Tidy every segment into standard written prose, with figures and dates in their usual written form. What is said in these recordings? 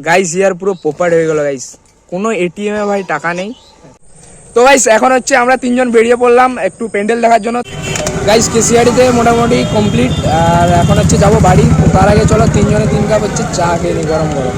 Guys ইয়ার পুরো পোপাট হয়ে গেল গাইস, কোনো এটিএম এ ভাই টাকা নেই। তো গাইস এখন হচ্ছে আমরা তিনজন বেরিয়ে পড়লাম একটু প্যান্ডেল দেখার জন্য। গাইস কেসিয়ারিতে মোটামুটি কমপ্লিট, আর এখন হচ্ছে যাবো বাড়ি। তো তার আগে চলো তিনজনে 3 কাপ হচ্ছে চা খেয়ে নিই গরম গরম।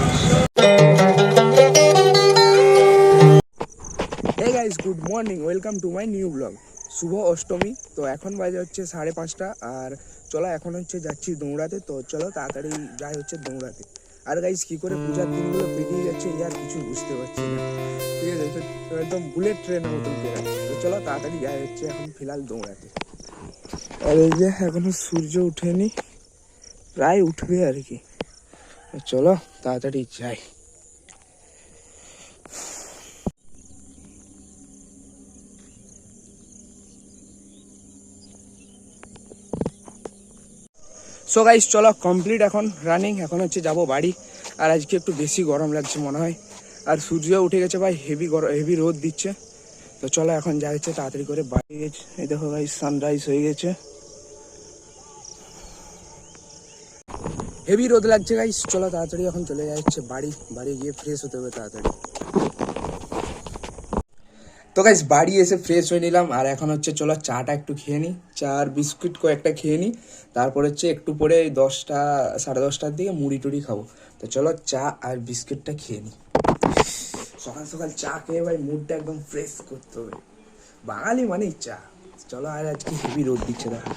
Hey guys, good morning, welcome to my new blog. শুভ অষ্টমী। তো এখন বাজে হচ্ছে 5:30, আর চলো এখন হচ্ছে যাচ্ছি দৌড়াতে। তো চলো তাড়াতাড়ি যাই হচ্ছে দৌড়াতে। আর গাইস কি করে পূজার দিনগুলো পেরিয়ে যাচ্ছে ইয়ার কিছু বুঝতে পারছি না, ঠিক আছে? তো একদম বুলেট ট্রেনের মতন বেরাচ্ছে। তো চলো তাড়াতাড়ি যাই হচ্ছে এখন ফিলহাল দৌড়াতে। আর এই যে এখনো সূর্য উঠেনি, প্রায় উঠবে আর কি। চলো তাড়াতাড়ি যাই। সো গাইস চলো কমপ্লিট এখন রানিং। এখন হচ্ছে যাবো বাড়ি। আর আজকে একটু বেশি গরম লাগছে মনে হয়, আর সূর্য উঠে গেছে ভাই, হেভি রোদ দিচ্ছে। তো চলো এখন যা হচ্ছে তাড়াতাড়ি করে বাড়ি গেছে। এই দেখো গাইস সানরাইজ হয়ে গেছে, হেভি রোদ লাগছে গাইস। চলো তাড়াতাড়ি এখন চলে যাচ্ছে বাড়ি গিয়ে ফ্রেশ হতে হবে তাড়াতাড়ি। তো গাইস বাড়ি এসে ফ্রেশ হয়ে নিলাম, আর এখন হচ্ছে চলো চাটা একটু খেয়ে নিই, চা আর বিস্কুট কয়েকটা খেয়ে নিই। তারপর হচ্ছে একটু পরে 10টা 10:30টার দিকে মুড়ি টুড়ি খাবো। তো চলো চা আর বিস্কুটটা খেয়ে নিই। সকাল সকাল চা খেয়ে ভাই মুডটা একদম ফ্রেশ করতে হবে, বাঙালি মানেই চা। চলো, আর আজকে হেভি রোদ দিচ্ছে দেখো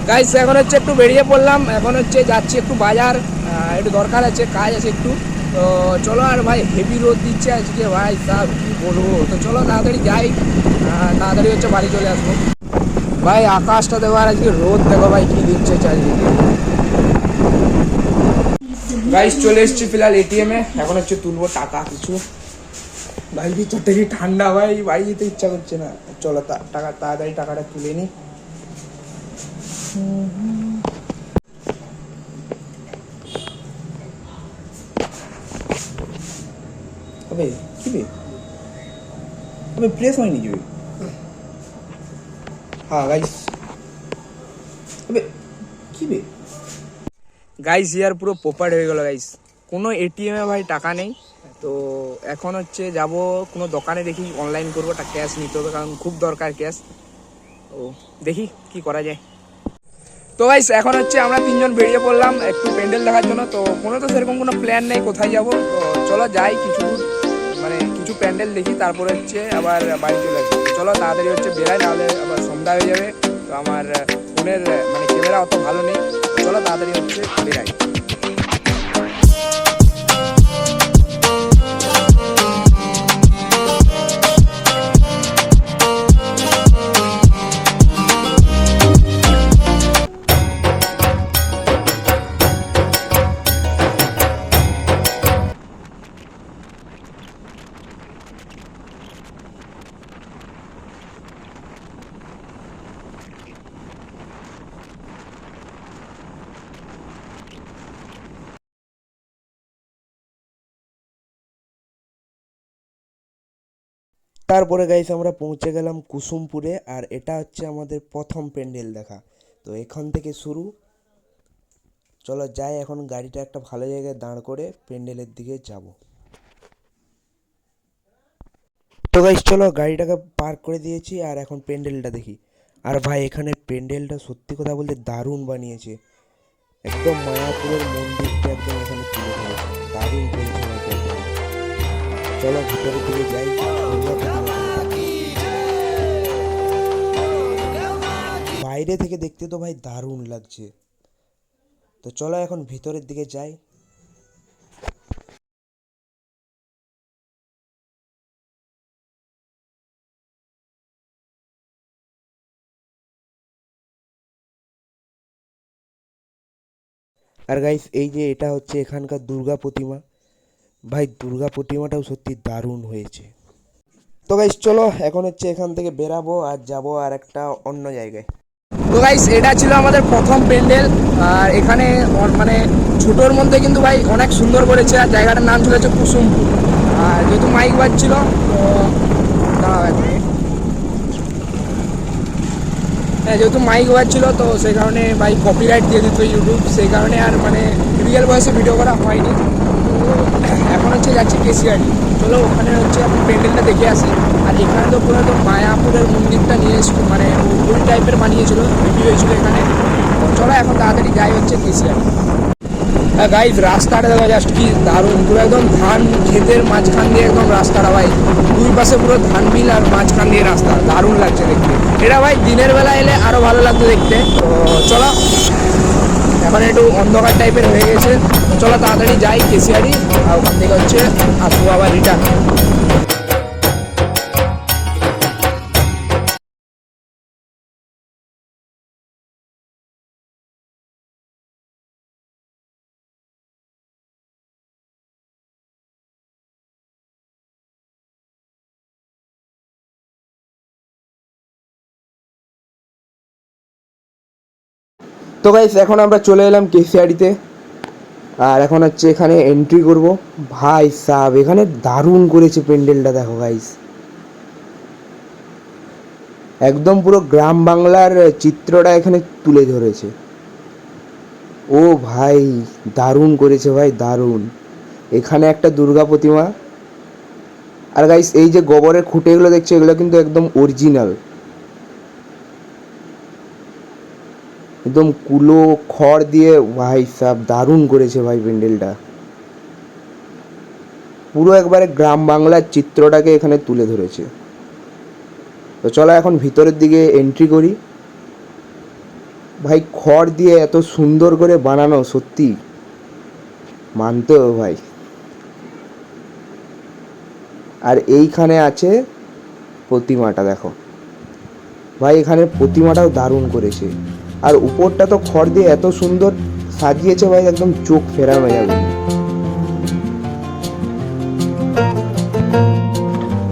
গাইস। এখন হচ্ছে একটু বেরিয়ে পড়লাম, এখন হচ্ছে যাচ্ছি একটু বাজার, একটু দরকার আছে, কাজ আছে একটু। তো চলো, আর ভাই হেভি রোদ দিচ্ছে আজকে ভাই, সব কি বলবো। তো চলো তাড়াতাড়ি যাই, তাড়াতাড়ি হচ্ছে বাড়ি চলে আসবো। ভাই আকাশটা দেখো, আর আজকে রোদ দেখো ভাই কি দিচ্ছে চারিদিকে। গাইস চলে এসছি ফিলহাল এটিএম এ, এখন হচ্ছে তুলবো টাকা কিছু। ভাই ভিতর থেকে ঠান্ডা ভাই, বাড়ি যেতে ইচ্ছা করছে না। চলো তাড়াতাড়ি টাকাটা তুলে নি। अबे কি বে, अबे প্লেস হয়নি কি? হ্যাঁ গাইস, अबे কি বে গাইস ইয়ার পুরো পোপাট হয়ে গেল গাইস, কোনো এটিএম এ ভাই টাকা নেই। তো এখন হচ্ছে যাব কোনো দোকানে, দেখি অনলাইন করবো, ক্যাশ নিতে হবে কারণ খুব দরকার ক্যাশ। ও দেখি কি করা যায়। তো গাইস এখন হচ্ছে আমরা তিনজন বেরিয়ে পড়লাম একটু প্যান্ডেল দেখার জন্য। তো কোনো তো সেরকম কোনো প্ল্যান নেই কোথায় যাব। তো চলো যাই কিছু দূর, মানে কিছু প্যান্ডেল দেখি, তারপরে হচ্ছে আবার বাড়ি চলে আসবো। চলো তাড়াতাড়ি হচ্ছে বেরাই, নাহলে আবার সন্ধ্যা হয়ে যাবে। তো আমার ফোনের মানে ক্যামেরা অত ভালো নেই। চলো তাড়াতাড়ি হচ্ছে বেরাই। তারপরে গাইস আমরা পৌঁছে গেলাম কুসুমপুরে, আর এটা হচ্ছে আমাদের প্রথম প্যান্ডেল দেখা। তো এখান থেকে শুরু। চলো যাই, এখন গাড়িটা একটা ভালো জায়গায় দাঁড় করে প্যান্ডেলের দিকে যাব। তো গাইস চলো গাড়িটাকে পার্ক করে দিয়েছি, আর এখন প্যান্ডেলটা দেখি। আর ভাই এখানে প্যান্ডেলটা সত্যি কথা বলতে দারুণ বানিয়েছে, একদম মায়াপুরের মন্দিরটা একদম এখানে তুলে ধরেছে, দারুণ করেছে ভাই প্যান্ডেল। চলো ভিতরের দিকে যাই। বাইরে থেকে দেখতে তো ভাই দারুণ লাগছে। তো চলো এখন ভিতরের দিকে যাই। আর গাইস এই যে এটা হচ্ছে এখানকার দুর্গা প্রতিমা, ভাই দুর্গা প্রতিমাটাও সত্যি দারুণ হয়েছে। তো গাইস চলো এখন হচ্ছে এখান থেকে বেরাবো আর যাবো আর একটা অন্য জায়গায়। তো গাইস এটা ছিল আমাদের প্রথম প্যান্ডেল, আর এখানে মানে ছোটোর মধ্যে কিন্তু ভাই অনেক সুন্দর করেছে, আর জায়গাটার নাম ছিল হচ্ছে কুসুমপুর। আর যেহেতু মাইক বাজছিল, তো দাঁড়াও এক মিনিট। হ্যাঁ, যেহেতু মাইক বাজছিল তো সেই কারণে ভাই কপিরাইট দিয়ে দিত ইউটিউব, সেই কারণে আর মানে রিয়েল বয়সে ভিডিও করা হয়নি। এখন হচ্ছে যাচ্ছি কেসিআরডি, চলো ওখানে হচ্ছে এখন প্যান্ডেলটা দেখে আসি। আর এখানে তো পুরো একদম মায়াপুরের মন্দিরটা নিয়ে মানে ওই টাইপের বানিয়েছিল, রেডি হয়েছিল এখানে। তো চলো এখন তাড়াতাড়ি যাই হচ্ছে কেসিআরডি। হ্যাঁ গাইজ, রাস্তাটা দেখো জাস্ট কি দারুণ, পুরো একদম ধান ক্ষেতের মাঝখান দিয়ে একদম রাস্তাটা ভাই, দুই পাশে পুরো ধান মিল আর মাঝখান দিয়ে রাস্তা, দারুণ লাগছে দেখতে। এটা ভাই দিনের বেলা এলে আরও ভালো লাগতো দেখতে। তো চলো, এখন একটু অন্ধকার টাইপের হয়ে গেছে, তো চলো তাড়াতাড়ি যাই কেসিআরডি, আর ওখান থেকে হচ্ছে আসবো আবার রিটার্ন। তো গাইস, এখন আমরা চলে এলাম কেসিআরডিতে, আর এখন হচ্ছে এখানে এন্ট্রি করব। ভাই সাব, এখানে দারুণ করেছে প্যান্ডেলটা, দেখো গাইস, একদম পুরো গ্রাম বাংলার চিত্রটা এখানে তুলে ধরেছে। ও ভাই, দারুণ করেছে ভাই, দারুণ। এখানে একটা দুর্গা প্রতিমা। আর গাইস, এই যে গোবরের খুঁটেগুলো দেখছো, এগুলো কিন্তু একদম অরিজিনাল, একদম কুলো খড় দিয়ে। ভাই সাব, দারুণ করেছে ভাই প্যান্ডেলটা, পুরো একবারে গ্রাম বাংলার চিত্রটাকে এখানে তুলে ধরেছে। তো চলো এখন ভিতরের দিকে এন্ট্রি করি। ভাই খড় দিয়ে এত সুন্দর করে বানানো, সত্যি মানতে হবে ভাই। আর এইখানে আছে প্রতিমাটা, দেখো ভাই, এখানে প্রতিমাটাও দারুণ করেছে। আর উপরটা তো খড় দিয়ে এত সুন্দর সাজিয়েছে ভাই, একদম চোখ ফেরানো যাবে।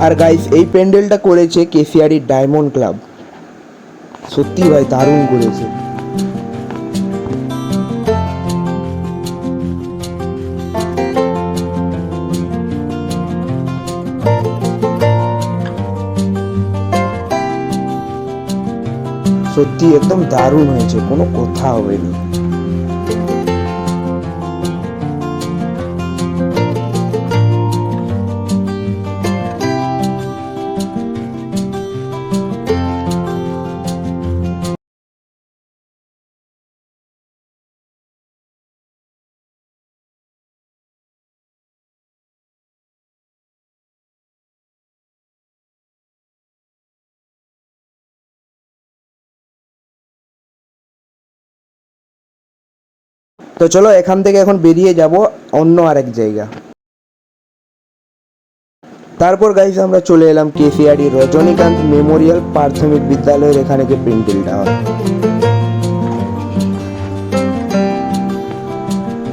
আর গাইস, এই প্যান্ডেলটা করেছে কেসিআরডি ডায়মন্ড ক্লাব, সত্যি ভাই দারুণ করেছে। সত্যি একদম দারুণ হয়েছে, কোনো কথা হবে না। তো চলো এখান থেকে এখন বেরিয়ে যাব অন্য আরেক জায়গা। তারপর গাইস, আমরা চলে এলাম কেসিআরডি রজনীকান্ত মেমোরিয়াল প্রাথমিক বিদ্যালয়ের এখানে যে প্যান্ডেলটা হয়।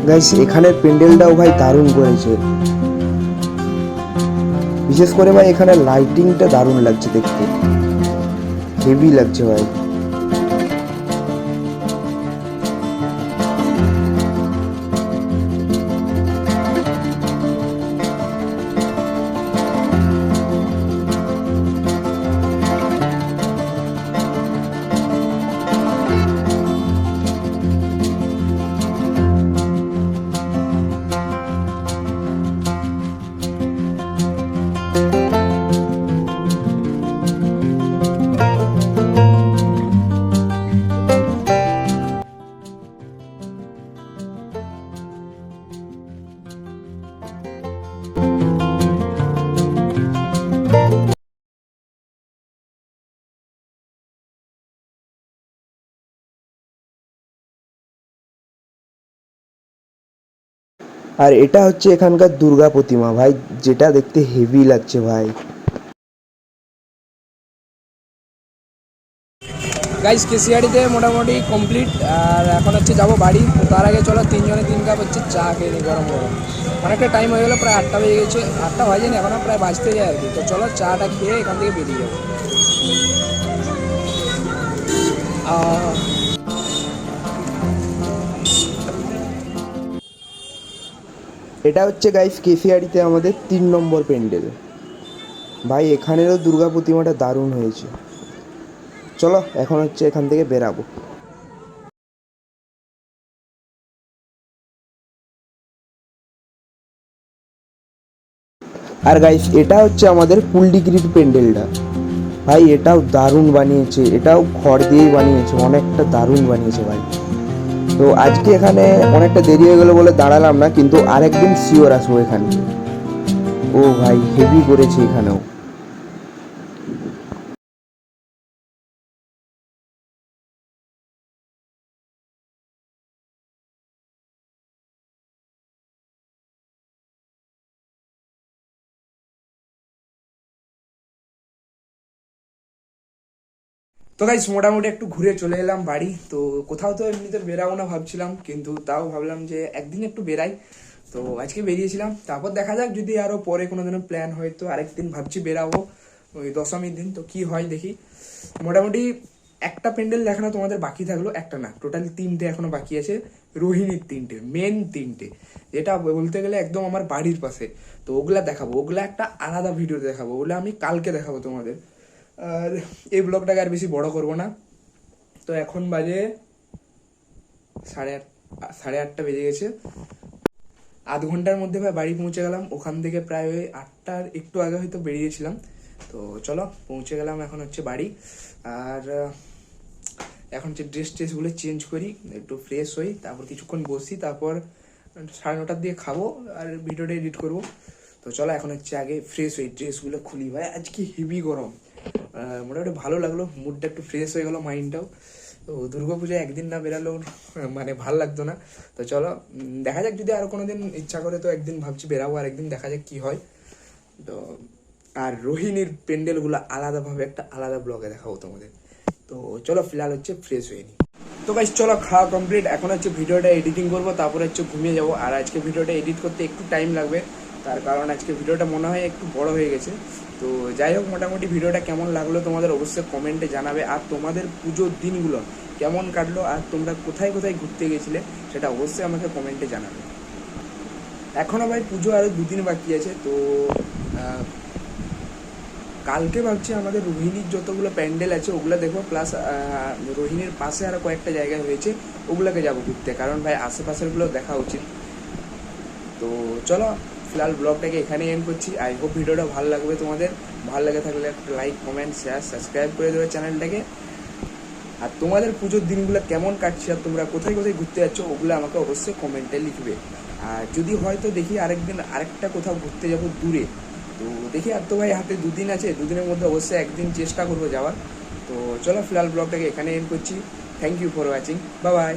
গাইস, এখানের প্যান্ডেলটাও ভাই দারুণ করেছে, বিশেষ করে ভাই এখানে লাইটিংটা দারুণ লাগছে দেখতে, হেভি লাগছে ভাই। আর এটা হচ্ছে এখানকার দুর্গা প্রতিমা ভাই, যেটা দেখতে হেভি লাগছে ভাই। গাইস, কেসিআরডিতে মোটামুটি কমপ্লিট, আর এখন হচ্ছে যাবো বাড়ি। তো তার আগে চলো তিনজনে 3 কাপ হচ্ছে চা খেয়ে নিই গরম গরম। অনেকটা টাইম হয়ে গেলো, প্রায় 8টা বেজে গেছে, 8টা বাজেনি এখনও, প্রায় বাজতে যায় আর কি। তো চলো চাটা খেয়ে এখান থেকে বেরিয়ে যাবো। এটা হচ্ছে গাইস কেসিআরডিতে আমাদের 3 নম্বর প্যান্ডেল। ভাই এখানেরও দুর্গা প্রতিমাটা দারুণ হয়েছে। চলো এখন হচ্ছে এখান থেকে বেরাবো। আর গাইস এটা হচ্ছে আমাদের কুলডিগিরির প্যান্ডেলটা। ভাই এটাও দারুণ বানিয়েছে, এটাও খড় দিয়েই বানিয়েছে, অনেকটা দারুণ বানিয়েছে ভাই। তো আজকে এখানে অনেকটা দেরি হয়ে গেলো বলে দাঁড়ালাম না, কিন্তু আরেকদিন শিওর আসবো এখানে। ও ভাই হেভি করেছে এখানেও। তো গাইস মোটামুটি একটু ঘুরে চলে এলাম বাড়ি। তো কোথাও তো এমনিতে বেরাবো না ভাবছিলাম, কিন্তু তাও ভাবলাম যে একদিন একটু বেরাই। তো আজকে বেরিয়েছিলাম, তারপর দেখা যাক যদি আরো পরে কোনোদিনও প্ল্যান হয় তো আরেকদিন ভাবছি বেরাবো, ওই দশমীর দিন। তো কি হয় দেখি। মোটামুটি একটা প্যান্ডেল দেখানো তোমাদের বাকি থাকলো, একটা না টোটাল তিনটে এখনো বাকি আছে। রোহিণীর তিনটে, মেন তিনটে, যেটা বলতে গেলে একদম আমার বাড়ির পাশে। তো ওগুলা দেখাবো, ওগুলা একটা আলাদা ভিডিও দেখাবো, ওগুলো আমি কালকে দেখাবো তোমাদের। আর এই ব্লগটাকে আর বেশি বড় করব না। তো এখন বাজে সাড়ে আট, 8:30 বেজে গেছে। আধ ঘন্টার মধ্যে ভাই বাড়ি পৌঁছে গেলাম। ওখান থেকে প্রায় ওই 8টার একটু আগে হয়তো বেরিয়েছিলাম। তো চলো পৌঁছে গেলাম, এখন হচ্ছে বাড়ি। আর এখন হচ্ছে ড্রেসগুলো চেঞ্জ করি, একটু ফ্রেশ হই, তারপর কিছুক্ষণ বসি, তারপর 9:30 দিয়ে খাবো আর ভিডিওটা এডিট করবো। তো চলো এখন হচ্ছে আগে ফ্রেশ হই, ড্রেসগুলো খুলি। ভাই আজকে হেভি গরম, মোটামুটি ভালো লাগলো, মুডটা একটু ফ্রেশ হয়ে গেলো, মাইন্ডটাও। তো দুর্গাপূজায় একদিন না বেরালেও মানে ভাল লাগতো না। তো চলো দেখা যাক, যদি আরো কোনোদিন ইচ্ছা করে তো একদিন ভাবছি বেরাবো, আর একদিন দেখা যাক কি হয়। তো আর রোহিণীর প্যান্ডেলগুলো আলাদাভাবে একটা আলাদা ব্লগে দেখাবো তোমাদের। তো চলো ফিলহাল হচ্ছে ফ্রেশ হয়ে নিই। তো গাইস চলো খাওয়া কমপ্লিট, এখন হচ্ছে ভিডিওটা এডিটিং করবো, তারপরে হচ্ছে ঘুমিয়ে যাবো। আর আজকে ভিডিওটা এডিট করতে একটু টাইম লাগবে, তার কারণ আজকে ভিডিওটা মনে হয় একটু বড় হয়ে গেছে। তো যাই হোক, মোটামুটি ভিডিওটা কেমন লাগলো তোমাদের অবশ্যই কমেন্টে জানাবে। আর তোমাদের পুজোর দিনগুলো কেমন কাটলো, আর তোমরা কোথায় কোথায় ঘুরতে গেছিলে সেটা অবশ্যই আমাকে কমেন্টে জানাবে। এখনও ভাই পুজো আরও 2 দিন বাকি আছে। তো কালকে ভাবছি আমাদের রোহিণীর যতগুলো প্যান্ডেল আছে ওগুলো দেখবো, প্লাস রোহিণীর পাশে আরও কয়েকটা জায়গায় হয়েছে ওগুলোকে যাবো ঘুরতে, কারণ ভাই আশেপাশেরগুলো দেখা উচিত। তো চলো ফিলহাল ব্লগটাকে এখানেই এন্ড করছি। আই হোপ ভিডিওটা ভালো লাগবে তোমাদের। ভালো লাগে থাকলে একটা লাইক, কমেন্ট, শেয়ার, সাবস্ক্রাইব করে দেবে চ্যানেলটাকে। আর তোমাদের পুজোর দিনগুলো কেমন কাটছে আর তোমরা কোথায় কোথায় ঘুরতে যাচ্ছ ওগুলো আমাকে অবশ্যই কমেন্টে লিখবে। আর যদি হয়তো দেখি আরেকদিন আরেকটা কোথাও ঘুরতে যাবো দূরে, তো দেখি। আর তো ভাই হাতে 2 দিন আছে, 2 দিনের মধ্যে অবশ্যই একদিন চেষ্টা করবো যাওয়ার। তো চলো ফিলহাল ব্লগটাকে এখানে এন্ড করছি। Thank you for watching, bye by.